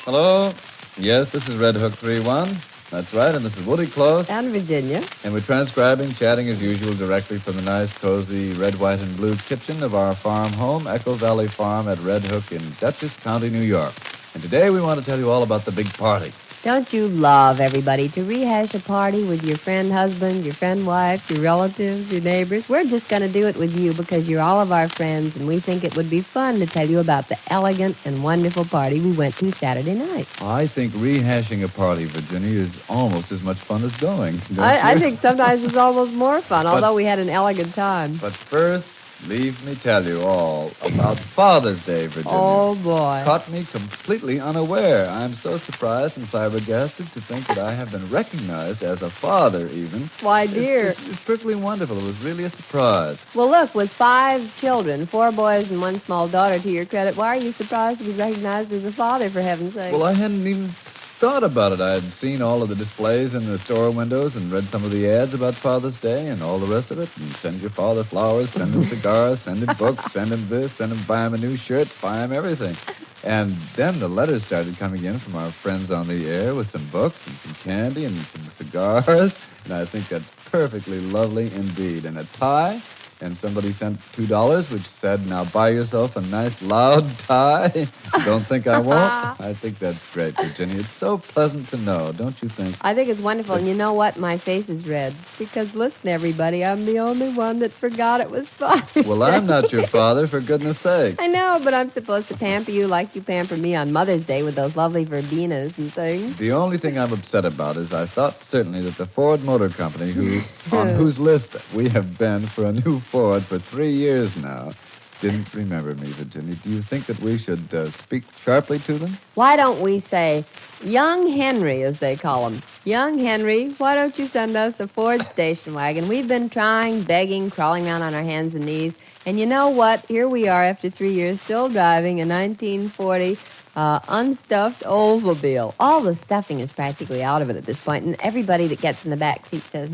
Hello? Yes, this is Red Hook 3-1. That's right, and this is Woody Klose. And Virginia. And we're transcribing, chatting as usual, directly from the nice, cozy red, white, and blue kitchen of our farm home, Echo Valley Farm at Red Hook in Dutchess County, New York. And today we want to tell you all about the big party. Don't you love, everybody, to rehash a party with your friend husband, your friend wife, your relatives, your neighbors? We're just going to do it with you because you're all of our friends, and we think it would be fun to tell you about the elegant and wonderful party we went to Saturday night. I think rehashing a party, Virginia, is almost as much fun as going. I think sometimes it's almost more fun, although we had an elegant time. But first, leave me tell you all about Father's Day, Virginia. Oh, boy. Caught me completely unaware. I'm so surprised and flabbergasted to think that I have been recognized as a father, even. Why, dear. It's perfectly wonderful. It was really a surprise. Well, look, with 5 children, 4 boys and 1 small daughter, to your credit, why are you surprised to be recognized as a father, for heaven's sake? Well, I hadn't even thought about it. I had seen all of the displays in the store windows and read some of the ads about Father's Day and all the rest of it. And send your father flowers, send him cigars, send him books, send him this, send him, buy him a new shirt, buy him everything. And then the letters started coming in from our friends on the air with some books and some candy and some cigars. And I think that's perfectly lovely indeed. And a tie. And somebody sent $2, which said, now buy yourself a nice, loud tie. Don't think I won't? I think that's great, Virginia. It's so pleasant to know, don't you think? I think it's wonderful. And you know what? My face is red. Because, listen, everybody, I'm the only one that forgot it was Father's Day. Well, I'm not your father, for goodness sake. I know, but I'm supposed to pamper you like you pamper me on Mother's Day with those lovely verbenas and things. The only thing I'm upset about is I thought certainly that the Ford Motor Company, on whose list we have been for a new Ford for 3 years now, didn't remember me, Virginia. Do you think that we should speak sharply to them? Why don't we say, Young Henry, as they call him. Young Henry, why don't you send us a Ford station wagon? We've been trying, begging, crawling around on our hands and knees. And you know what? Here we are after 3 years, still driving a 1940 unstuffed Oldsmobile. All the stuffing is practically out of it at this point, and everybody that gets in the back seat says,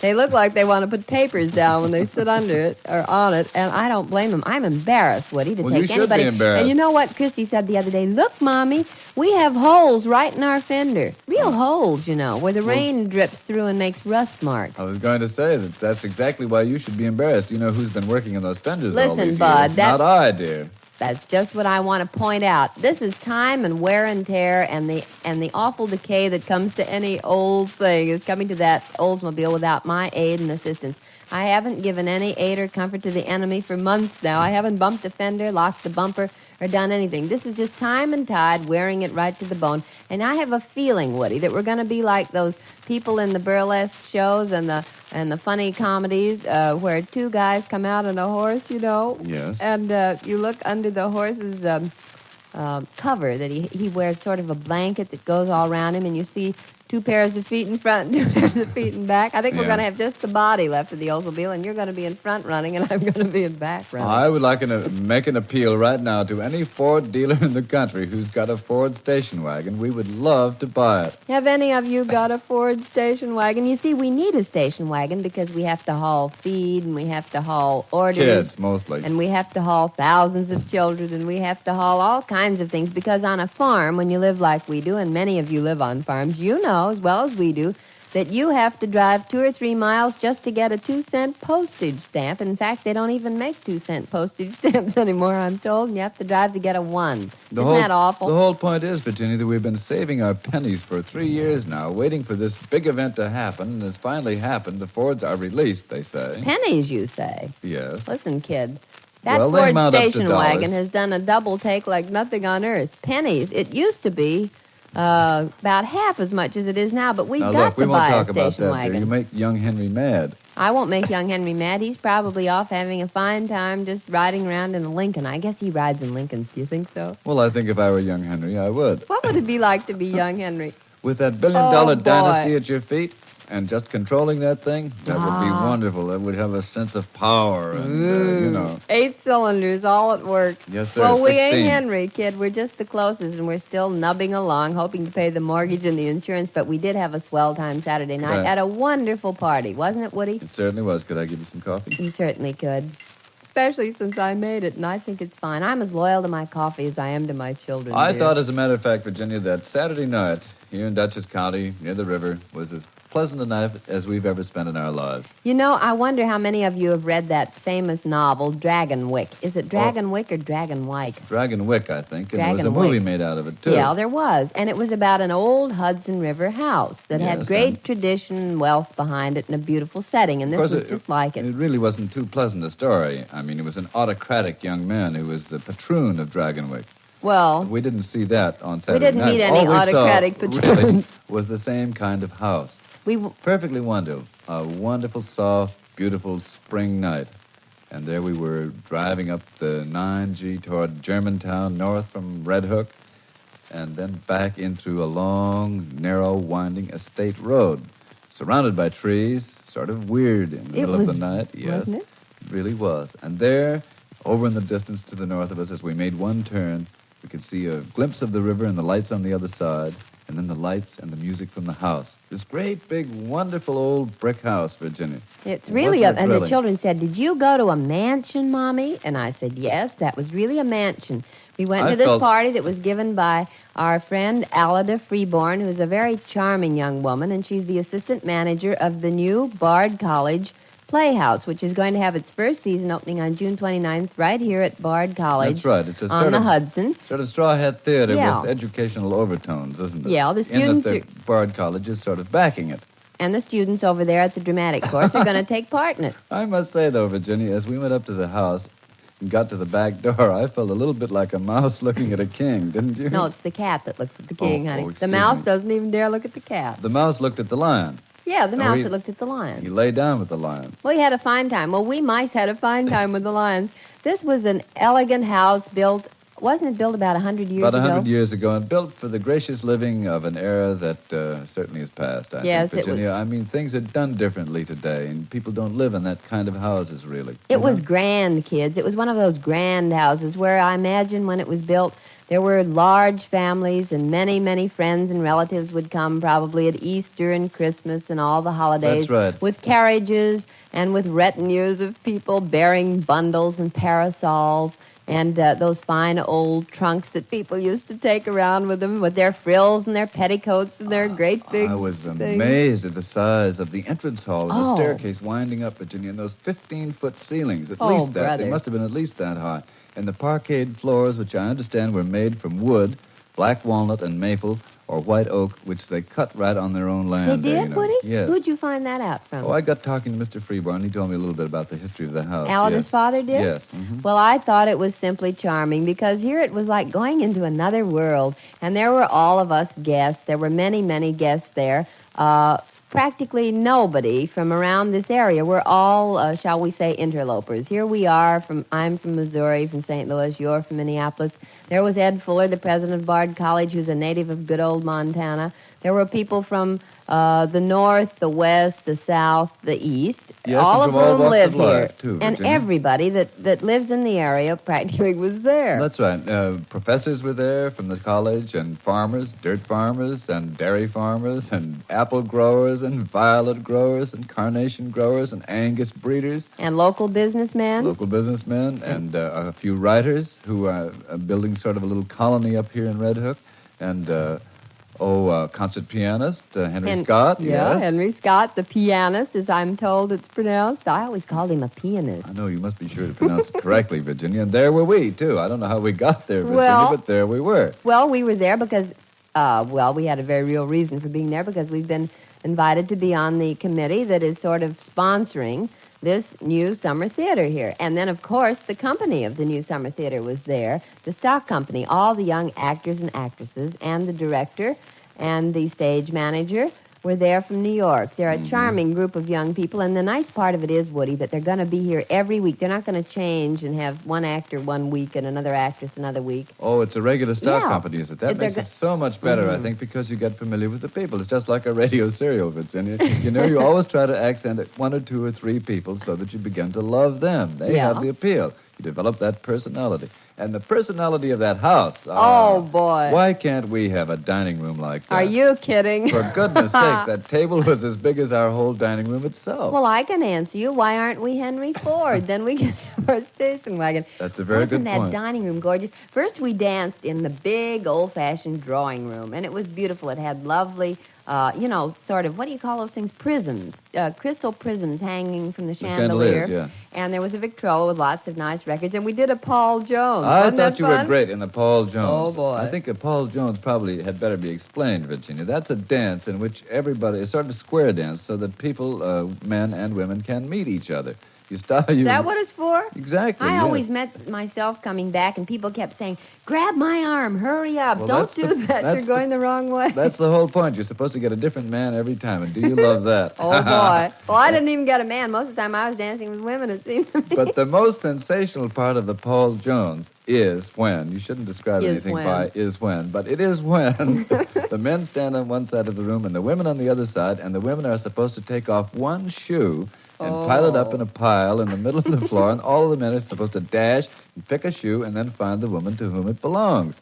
They look like they want to put papers down when they sit under it or on it, and I don't blame them. I'm embarrassed, Woody, to take you should anybody. Be embarrassed. And you know what Christy said the other day? Look, Mommy, we have holes right in our fender. Real holes, you know, where the rain drips through and makes rust marks. I was going to say that that's exactly why you should be embarrassed. You know who's been working on those fenders all these Listen, Bud, years. Not I, dear. That's just what I want to point out. This is time and wear and tear, and the awful decay that comes to any old thing is coming to that Oldsmobile without my aid and assistance. I haven't given any aid or comfort to the enemy for months now. I haven't bumped a fender, locked the bumper, or done anything. This is just time and tide wearing it right to the bone. And I have a feeling, Woody, that we're going to be like those people in the burlesque shows and the funny comedies where 2 guys come out on a horse, you know. Yes. And you look under the horse's cover that he wears, sort of a blanket that goes all around him, and you see 2 pairs of feet in front and 2 pairs of feet in back. I think we're going to have just the body left of the Oldsmobile, and you're going to be in front running, and I'm going to be in back running. I would like to make an appeal right now to any Ford dealer in the country who's got a Ford station wagon. We would love to buy it. Have any of you got a Ford station wagon? You see, we need a station wagon because we have to haul feed, and we have to haul orders. Kids, mostly. And we have to haul thousands of children, and we have to haul all kinds of things, because on a farm, when you live like we do, and many of you live on farms, you know as well as we do that you have to drive 2 or 3 miles just to get a 2-cent postage stamp. In fact, they don't even make 2-cent postage stamps anymore, I'm told, and you have to drive to get a 1. Isn't that awful? The whole point is, Virginia, that we've been saving our pennies for 3 years now, waiting for this big event to happen, and it's finally happened. The Fords are released, they say. Pennies, you say? Yes. Listen, kid, that Well, they Ford amount up to station dollars. wagon has done a double take like nothing on earth. Pennies. It used to be about half as much as it is now, but we've Now, got look, we to won't buy a talk about station that, wagon. dear. You make young Henry mad. I won't make young Henry mad. He's probably off having a fine time just riding around in a Lincoln. I guess he rides in Lincolns. Do you think so? Well, I think if I were young Henry, I would. What would it be like to be young Henry? With that billion-dollar boy. dynasty at your feet, and just controlling that thing, that would be wonderful. It would have a sense of power and, you know. 8 cylinders all at work. Yes, sir, Well, we 16. ain't Henry, kid. We're just the closest, and we're still nubbing along, hoping to pay the mortgage and the insurance, but we did have a swell time Saturday night Right. at a wonderful party, wasn't it, Woody? It certainly was. Could I give you some coffee? You certainly could. especially since I made it, and I think it's fine. I'm as loyal to my coffee as I am to my children, I dear. thought, as a matter of fact, Virginia, that Saturday night here in Dutchess County, near the river, was as pleasant a night as we've ever spent in our lives. You know, I wonder how many of you have read that famous novel, Dragonwyck. Is it Dragonwyck or Dragonwyck? Dragonwyck, I think, and there was a Dragonwyck. movie made out of it, too. Yeah, there was. And it was about an old Hudson River house that had Yes, great and- tradition and wealth behind it and a beautiful setting, and Of this course, was just like it. It really wasn't too pleasant a story. I mean, it was an autocratic young man who was the patroon of Dragonwyck. Well, We didn't see that on Saturday didn't night. meet any All we autocratic saw, really, patrons. was the same kind of house. we Perfectly wonderful. A wonderful, soft, beautiful spring night. And there we were driving up the 9G toward Germantown, north from Red Hook, and then back in through a long, narrow, winding estate road, surrounded by trees, sort of weird in the middle of the night. Yes, wasn't it? It really was. And there, over in the distance to the north of us, as we made one turn, we could see a glimpse of the river and the lights on the other side, and then the lights and the music from the house. This great, big, wonderful old brick house, Virginia. It's really Wasn't it and the thrilling? children said, "Did you go to a mansion, Mommy?" And I said, "Yes, that was really a mansion." We went I to this felt- party that was given by our friend Alida Freeborn, who's a very charming young woman, and she's the assistant manager of the new Bard College Playhouse, which is going to have its first season opening on June 29th right here at Bard College. That's right. It's a on sort the of Hudson. Sort of straw hat theater Yeah. with educational overtones, isn't it? Yeah, the In students that the Bard College is sort of backing it. And the students over there at the dramatic course are going to take part in it. I must say, though, Virginia, as we went up to the house and got to the back door, I felt a little bit like a mouse looking at a king, didn't you? No, it's the cat that looks at the king, Oh, honey. oh, The excuse mouse me. doesn't even dare look at the cat. The mouse looked at the lion. Yeah, the No, mouse he- that looked at the lion. He lay down with the lion. Well, he had a fine time. Well, we mice had a fine time with the lions. This was an elegant house built, wasn't it built about 100 years About ago? 100 years ago, and built for the gracious living of an era that certainly has passed, I Yes, think, it was- Virginia. I mean, things are done differently today, and people don't live in that kind of houses, really. It You was know? grand, kids. It was one of those grand houses where I imagine when it was built, there were large families and many, many friends and relatives would come probably at Easter and Christmas and all the holidays. That's right. With carriages and with retinues of people bearing bundles and parasols and those fine old trunks that people used to take around with them with their frills and their petticoats and their great big I was things. amazed at the size of the entrance hall and the Oh. staircase winding up, Virginia, and those 15-foot ceilings, at Oh, least that. brother. They must have been at least that high. And the parquet floors, which I understand were made from wood, black walnut and maple, or white oak, which they cut right on their own land. They there, did, you know. Woody? Yes. Who'd you find that out from? Oh, I got talking to Mr. Freeborn. He told me a little bit about the history of the house. Alida's yes. father did? Yes. Mhm. Well, I thought it was simply charming because here it was like going into another world. And there were all of us guests. There were many, many guests there. Practically nobody from around this area. We're all, shall we say, interlopers. Here we are. I'm from Missouri, from St. Louis. You're from Minneapolis. There was Ed Fuller, the president of Bard College, who's a native of good old Montana. There were people from the north, the west, the south, the east, Yes, all and of from all whom walks live of life, here. too, And Virginia. everybody that lives in the area practically was there. That's right. Professors were there from the college, and farmers, dirt farmers, and dairy farmers, and apple growers, and violet growers, and carnation growers, and Angus breeders, And local businessmen. local businessmen, and a few writers who are building sort of a little colony up here in Red Hook, and concert pianist Henry Scott. Yeah, Yes. Henry Scott, the pianist, as I'm told it's pronounced. I always called him a pianist. I know you must be sure to pronounce it correctly, Virginia. And there were we, too. I don't know how we got there, Virginia, Well- but there we were. Well, we were there because, we had a very real reason for being there because we've been invited to be on the committee that is sort of sponsoring this new summer theater here. And then, of course, the company of the new summer theater was there, the stock company, all the young actors and actresses, and the director and the stage manager were there from New York. They're a charming group of young people, and the nice part of it is, Woody, that they're going to be here every week. They're not going to change and have one actor one week and another actress another week. Oh, it's a regular stock Yeah. company, is it? That If they're makes go- it so much better, I think, because you get familiar with the people. It's just like a radio serial, Virginia. You know, you always try to accent one or two or three people so that you begin to love them. They Yeah. have the appeal. You develop that personality. And the personality of that house. Oh, boy. Why can't we have a dining room like that? Are you kidding? For goodness sakes, that table was as big as our whole dining room itself. Well, I can answer you. Why aren't we Henry Ford? Then we can have our station wagon. That's a very good Wasn't point. that dining room gorgeous? First, we danced in the big, old-fashioned drawing room, and it was beautiful. It had lovely, sort of, what do you call those things? Prisms, crystal prisms hanging from the chandelier. Chandeliers, yeah. And there was a Victrola with lots of nice records, and we did a Paul Jones. I Wasn't thought that you fun? were great in the Paul Jones. Oh, boy. I think that Paul Jones probably had better be explained, Virginia. That's a dance in which everybody, a sort of square dance, so that people, men and women, can meet each other. Is that what it's for? Exactly. I yes. always met myself coming back, and people kept saying, "Grab my arm, hurry up. Well, Don't do that. You're going the wrong way." That's the whole point. You're supposed to get a different man every time, and do you love that? Oh, boy. Well, I didn't even get a man. Most of the time I was dancing with women, it seemed to me. But the most sensational part of the Paul Jones is when, you shouldn't describe Is anything when. by is when, but it is when the men stand on one side of the room and the women on the other side, and the women are supposed to take off one shoe and pile it up in a pile in the middle of the floor, and all of the men are supposed to dash and pick a shoe and then find the woman to whom it belongs.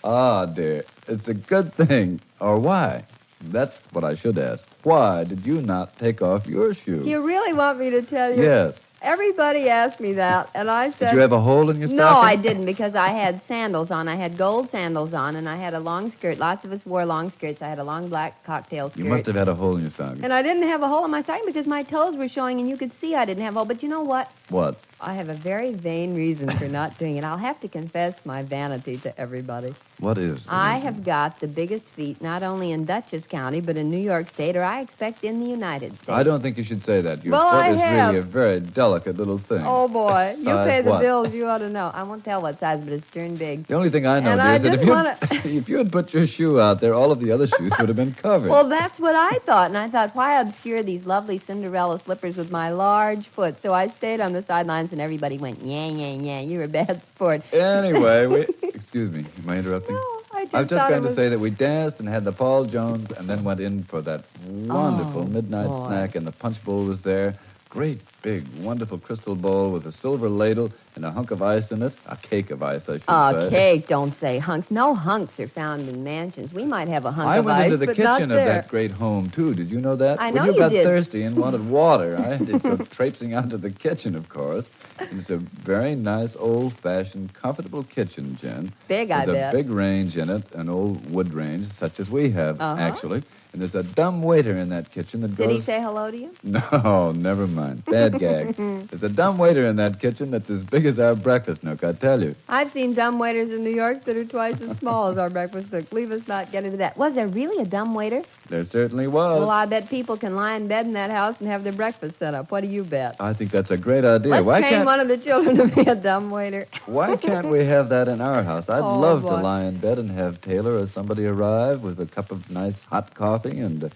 Ah, dear, it's a good thing. Or why? That's what I should ask. Why did you not take off your shoe? You really want me to tell you? Yes. Everybody asked me that, and I said... Did you have a hole in your stocking? No, I didn't, because I had sandals on. I had gold sandals on, and I had a long skirt. Lots of us wore long skirts. I had a long black cocktail skirt. You must have had a hole in your stocking. And I didn't have a hole in my stocking because my toes were showing, and you could see I didn't have a hole. But you know what? What? I have a very vain reason for not doing it. I'll have to confess my vanity to everybody. What is? I have got the biggest feet, not only in Dutchess County, but in New York State, or I expect in the United States. I don't think you should say that. Your Well, foot I is have. really a very delicate little thing. Oh, boy. You Size pay the what? bills, you ought to know. I won't tell what size, but it's darn big. The only thing I know, And dear, I is that didn't wanna- if you had put your shoe out there, all of the other shoes would have been covered. Well, that's what I thought, and I thought, why obscure these lovely Cinderella slippers with my large foot? So I stayed on the sidelines, and everybody went, yeah, you're a bad sport. Anyway, excuse me, am I interrupting? No, I I was just thought going it to was... say that we danced and had the Paul Jones and then went in for that wonderful Oh, midnight boy. snack, and the punch bowl was there. Great, big, wonderful crystal bowl with a silver ladle and a hunk of ice in it. A cake of ice, I should say. Cake, don't say hunks. No hunks are found in mansions. We might have a hunk I of went ice, into the but not kitchen of there. that great home, too. Did you know that? I know when you got did. thirsty and wanted water, I had to go traipsing out to the kitchen, of course. It's a very nice, old-fashioned, comfortable kitchen, Jen. Big, I With bet. a big range in it, an old wood range, such as we have, Uh-huh. actually. And there's a dumb waiter in that kitchen that goes... Did he say hello to you? No, never mind. Bad gag. There's a dumb waiter in that kitchen that's as big as our breakfast nook, I tell you. I've seen dumb waiters in New York that are twice as small as our breakfast nook. Leave us not get into that. Was there really a dumb waiter? There certainly was. Well, I bet people can lie in bed in that house and have their breakfast set up. What do you bet? I think that's a great idea. Let's train one of the children to be a dumb waiter. Why can't we have that in our house? I'd Oh, love to boy. lie in bed and have Taylor or somebody arrive with a cup of nice hot coffee and, a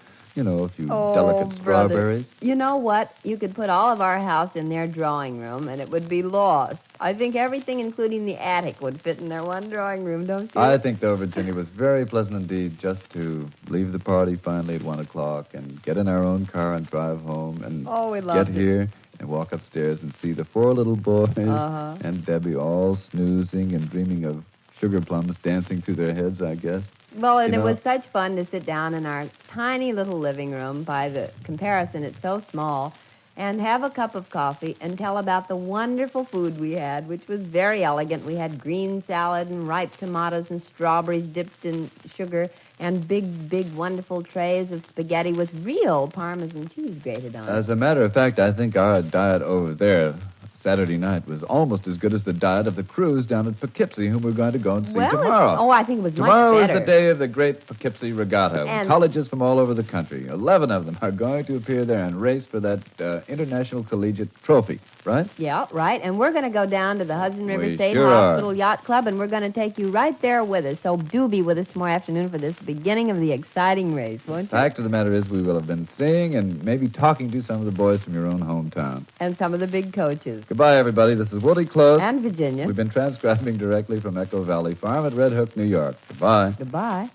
few delicate brother. strawberries. You know what? You could put all of our house in their drawing room, and it would be lost. I think everything, including the attic, would fit in their one drawing room, don't you? I think, though, Virginia, it was very pleasant indeed just to leave the party finally at 1 o'clock and get in our own car and drive home and Oh, we get loved it. here and walk upstairs and see the 4 little boys Uh-huh. and Debbie all snoozing and dreaming of sugar plums dancing through their heads, I guess. Well, and You it know- was such fun to sit down in our tiny little living room. By the comparison, it's so small. And have a cup of coffee and tell about the wonderful food we had, which was very elegant. We had green salad and ripe tomatoes and strawberries dipped in sugar and big, wonderful trays of spaghetti with real Parmesan cheese grated on it. As a matter of fact, I think our diet over there Saturday night was almost as good as the diet of the crews down at Poughkeepsie, whom we're going to go and see tomorrow. I think it was Tomorrow much is better. the day of the great Poughkeepsie Regatta. And- Colleges from all over the country, 11 of them, are going to appear there and race for that International Collegiate Trophy, right? Yeah, right. And we're going to go down to the Hudson River We State sure Hospital are. Yacht Club, and we're going to take you right there with us. So do be with us tomorrow afternoon for this beginning of the exciting race, won't you? Fact of the matter is we will have been seeing and maybe talking to some of the boys from your own hometown. And some of the big coaches. Goodbye, everybody. This is Woody Close. And Virginia. We've been transcribing directly from Echo Valley Farm at Red Hook, New York. Goodbye. Goodbye.